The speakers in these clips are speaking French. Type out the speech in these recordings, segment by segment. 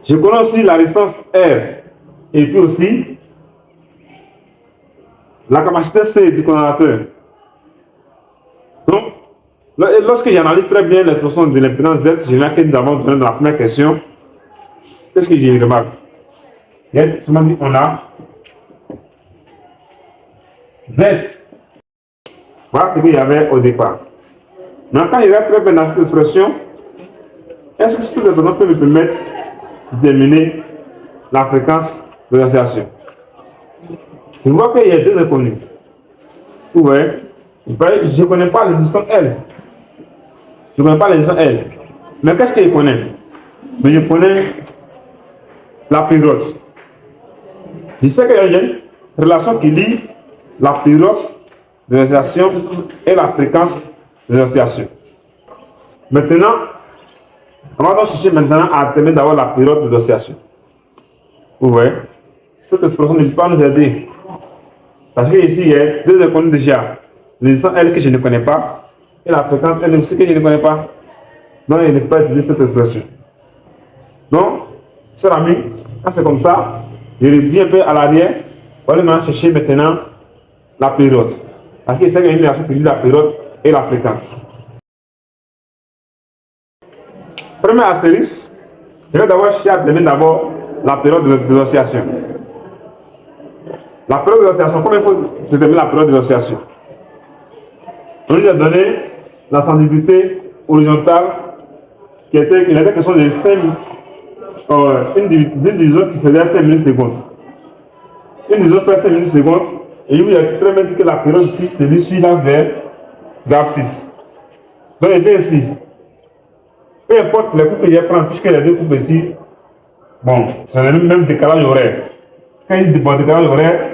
Je connais aussi la résistance R et puis aussi la capacité C du condamnateur. Donc, lorsque j'analyse très bien l'expression de l'impédance Z générale que nous avons donnée dans la première question, qu'est-ce que j'ai remarqué? Il y a tout dit on a Z. Voilà ce qu'il y avait au départ. Mais quand je regarde très bien dans cette expression, est-ce que cette expression peut me permettre de déterminer la fréquence de l'oscillation? Je vois qu'il y a deux inconnus. Vous voyez, je ne connais pas le distance L. Je ne connais pas la distance L. Mais qu'est-ce que je connais? Mais je connais la période. Je sais qu'il y a une relation qui lie la période de l'oscillation et la fréquence de l'oscillation. Maintenant, on va donc chercher maintenant à déterminer d'abord la période de l'oscillation. Vous voyez, cette expression ne peut pas nous aider. Parce que ici, il y a deux inconnus déjà. Le distance L que je ne connais pas et la fréquence L aussi que je ne connais pas. Donc, il ne peut pas utiliser cette expression. Donc, cher ami, quand c'est comme ça, je reviens un peu à l'arrière. On va maintenant chercher maintenant la période. Parce qu'il y a une relation qui lie la période et la fréquence. Premier astérisque, je vais d'abord chercher à déterminer d'abord la période de l'oscillation. La période de l'oscillation, comment il faut déterminer la période de l'oscillation? On lui a donné la sensibilité horizontale qui était, il était question de 5, une division qui faisait 5 millisecondes. Une division fait 5 millisecondes, et il a très bien dit que la période 6, c'est lui sur l'axe des abscisses. Donc il vient ici. Peu importe les coupes que je prends, puisque les deux coupes ici, bon, c'est le même décalage horaire. Quand il y a un décalage horaire,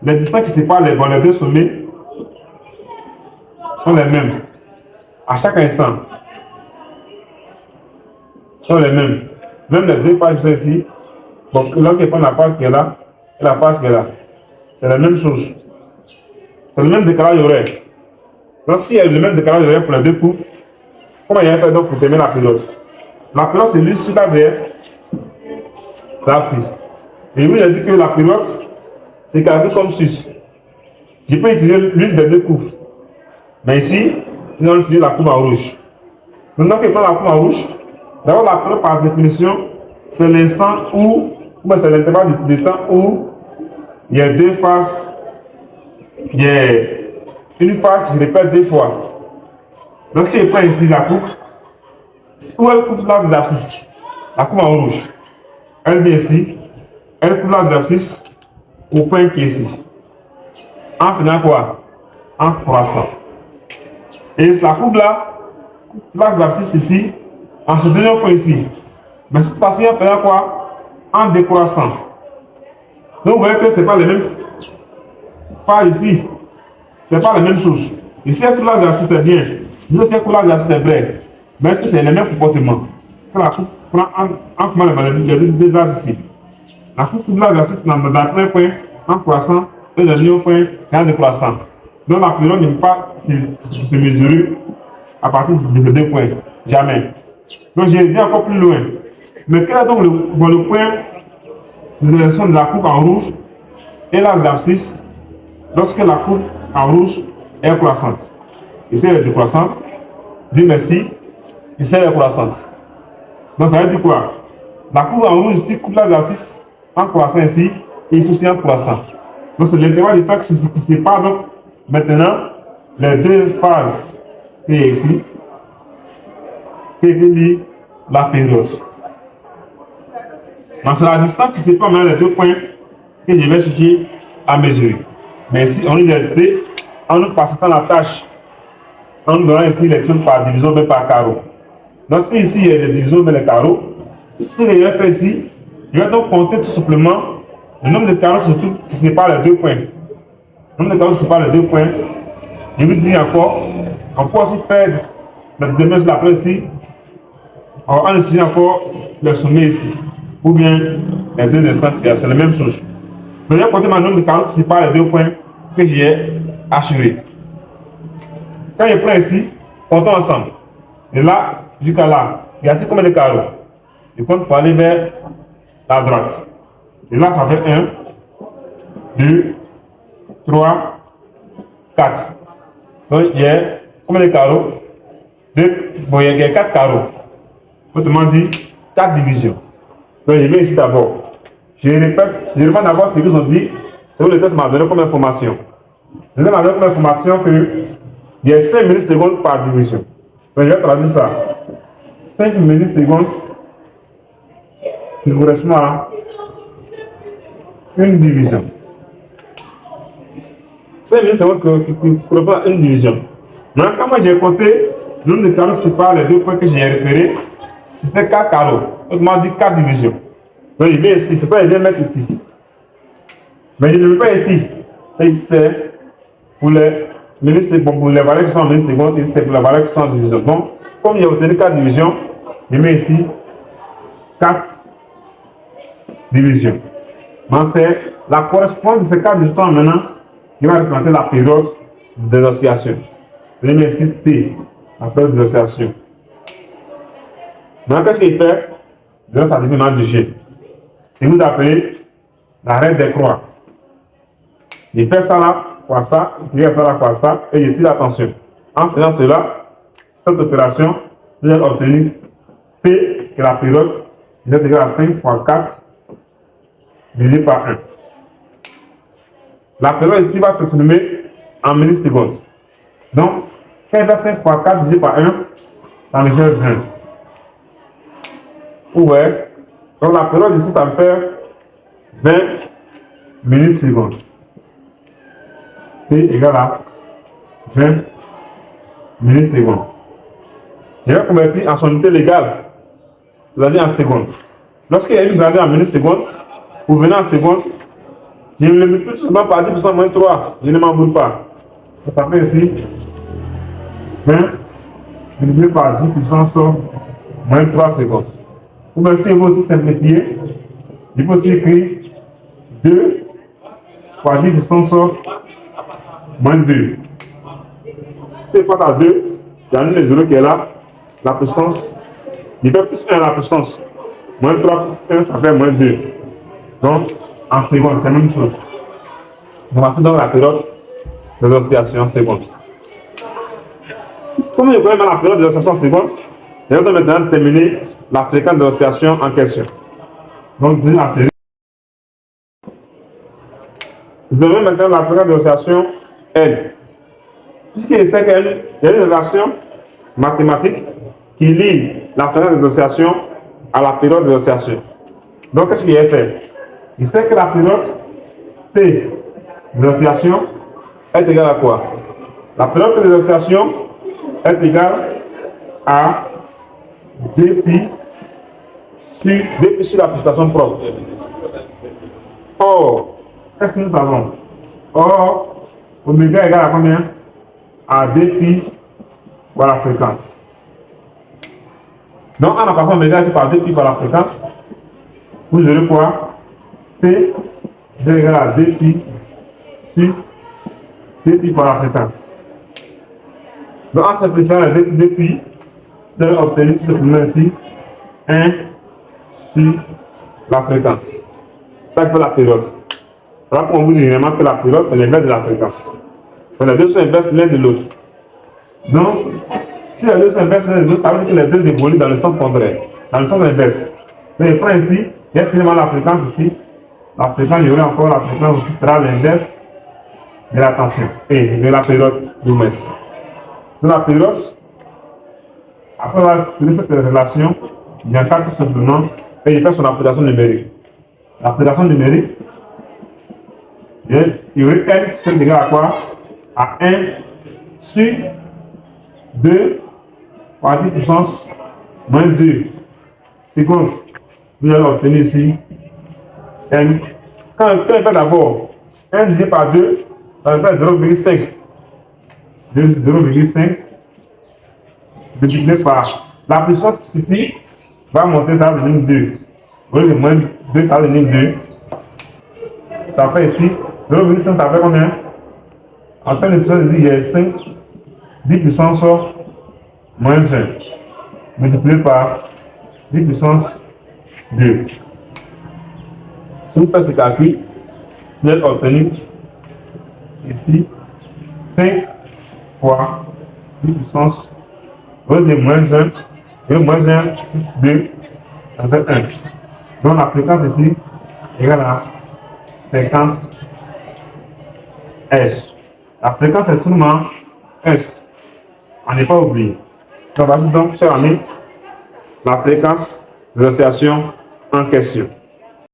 les distances qui séparent les deux sommets sont les mêmes. À chaque instant, sont les mêmes. Même les deux phases qui sont ici, bon, lorsqu'ils prennent la phase qui est là et la phase qui est là, c'est la même chose. C'est le même décalage horaire. Donc, s'il y a le même décalage horaire pour les deux coupes, comment il y a fait donc pour terminer la période? La période, c'est lui sur l'abscisse. Et lui, il a dit que la période, c'est calculé comme suit. Je peux utiliser l'une des deux coupes. Mais ici, nous allons utiliser la coupe en rouge. Maintenant qu'il prend la coupe en rouge, d'abord la période par définition, c'est l'instant où, c'est l'intervalle de temps où il y a deux phases, il y a une phase qui se répète deux fois. Lorsque je prends ici la coupe, où elle coupe l'axe des abscisses, la coupe en rouge, elle vient ici, elle coupe l'axe des abscisses au point qui est ici. En faisant quoi? En croissant. Et la coupe là, l'axe des abscisses ici, en se donnant point ici. Mais cette fois-ci, en faisant quoi? En décroissant. Donc vous voyez que ce n'est pas les mêmes phases ici. Ce n'est pas la même chose. Ici, elle coupe l'axe des abscisses, c'est bien. Ici aussi, elle coupe l'axe des abscisses, c'est vrai. Mais est-ce que c'est le même comportement? Quand la coupe prend en les deux axes ici. La coupe coupe l'axe des abscisses dans le premier point en croissant et le deuxième point, c'est en décroissant. Donc la période ne peut pas se mesurer à partir de ces deux points. Jamais. Donc je vais encore plus loin. Mais quel est donc le point de direction de la coupe en rouge et l'axe d'abscisse lorsque la coupe en rouge est croissante? Ici elle est décroissante. Dis merci. Ici elle est croissante. Donc ça veut dire quoi? La coupe en rouge ici coupe l'axe d'abscisse en croissant ici et ici aussi en croissant. Donc c'est l'intervalle de temps qui sépare donc maintenant les deux phases qui est ici qui est la période. Donc c'est la distance qui sépare maintenant les deux points que je vais chercher à mesurer. Mais ici on les a aidé en nous facilitant la tâche, en nous donnant ici les choses par division mais par carreau. Donc si ici il y a des divisions mais les carreaux, tout ce que je vais faire ici, je vais donc compter tout simplement le nombre de carreaux qui séparent les deux points. Le nombre de carreaux qui séparent les deux points. Je vous dis encore, on peut aussi faire la démarche d'après ici, en utilisant encore le sommet ici, ou bien les deux instants, c'est la même chose. Mais je vais compter le nombre de carreaux qui séparent les deux points que j'ai assuré. Quand je prends ici, comptons ensemble. Et là, jusqu'à là, y a-t-il combien de carreaux? Je compte pour aller vers la droite. Et là, ça fait 1, 2, 3, 4. Donc, il y a combien de carreaux? Bon, il y a 4 carreaux. Autrement dit, 4 divisions. Donc, je vais ici d'abord. Je répète d'abord ce qu'ils ont dit. C'est où le test m'a donné comme information. Le test m'a donné comme information qu'il y a 5 millisecondes par division. Donc, je vais traduire ça. 5 millisecondes qui correspond à une division. 5 millisecondes qui correspond à une division. Maintenant, quand moi j'ai compté le nombre de carreaux qui séparent les deux points que j'ai repérés, c'était 4 carreaux. Autrement dit 4 divisions. Donc il vient ici, c'est ça qu'il vient mettre ici. Mais je ne le mets pas ici. Et ici c'est pour les millisecondes, pour les valeurs qui sont en millisecondes, ici c'est pour les valeurs qui sont en division. Donc, comme il a obtenu 4 divisions, je mets ici 4 divisions. Donc c'est la correspondance de ces 4 divisions maintenant qui va représenter la période d'association. Je mets ici T, la période d'association. Donc qu'est-ce qu'il fait? Là, ça devient mal du G. Si vous appelez la règle des croix, il fait ça là, quoi ça, il fait ça là, quoi ça, et il tire attention. En faisant cela, cette opération, vous avez obtenu T, qui est la période, vous êtes égal à 5 fois 4 divisé par 1. La période ici va se transformer en millisecondes. Donc, quand il fait 5 fois 4 divisé par 1, ça me fait 20. Ouais. Donc la période ici, ça me fait 20 millisecondes. T égale à 20 millisecondes. Je vais convertir en son unité légale, c'est-à-dire en secondes. Lorsqu'il y a une grandeur en millisecondes, pour venir en secondes, je ne le mets plus souvent par 10% moins 3. Je ne m'en pas. Ça fait ici 20 multiplié par 10% sur moins 3 secondes. Ou bien si vous aussi simplifier, il faut aussi écrire 2 fois 10% sur moins 2. Si je passe à 2, j'annule le 0 qui est là, la puissance, il fait plus 1 à la puissance. Moins 3 plus 1, ça fait moins 2. Donc, en secondes, c'est la même chose. On va faire donc la période d'association en secondes. Comme je connais la période d'association en secondes, je vais maintenant déterminer la fréquence d'association en question. Donc, d'une série. Je donnerai maintenant la fréquence d'association L. Puisqu'il sait qu'il y a une relation mathématique qui lie la fréquence d'association à la période d'association. Donc, qu'est-ce qu'il a fait? Il sait que la période T d'association est égale à quoi? La période d'association est égale à dpi sur la prestation propre. Or, qu'est-ce que nous avons? Or, oméga est égal à combien? À dpi par la fréquence. Donc, en remplaçant oméga ici par dpi par la fréquence, vous aurez quoi? T est égal à dpi sur dpi par la fréquence. Donc, en simplifiant les dpi, vous allez obtenir tout simplement ici 1 sur la fréquence. Ça fait la période. Voilà pourquoi on vous dit généralement que la période c'est l'inverse de la fréquence. Donc les deux sont inverses l'un de l'autre. Donc, si les deux sont inverses l'un de l'autre, ça veut dire que les deux évoluent dans le sens contraire, dans le sens inverse. Donc je prends ici, il y a seulement la fréquence ici. La fréquence, il y aurait encore la fréquence aussi sera l'inverse de la tension et de la période d'Oumès. Donc la période, après avoir trouvé cette relation, il encadre tout simplement et il fait son application numérique. L'application numérique, il y aurait L qui serait égal à quoi? À 1 sur 2 fois 10 puissance moins 2 secondes. Vous allez obtenir ici N. Quand on fait d'abord 1 divisé par 2, ça va faire 0,5. 0,5 multiplié par la puissance ici va monter, ça va devenir 2. Au lieu de moins 2, ça va devenir 2. Ça fait ici 0,5, ça fait combien? En termes de puissance, j'ai 5, 10 puissance sur moins 1 multiplié par 10 puissance 2. Si vous faites ce calcul, vous allez obtenir ici 5 fois 10 puissance, vous avez moins 1, et moins 1 plus 2, ça fait 1. Donc la fréquence ici égale à 50 Hz. La fréquence est seulement Hz. On n'est pas oublié. Donc, voici donc, chers amis, la fréquence des oscillations en question.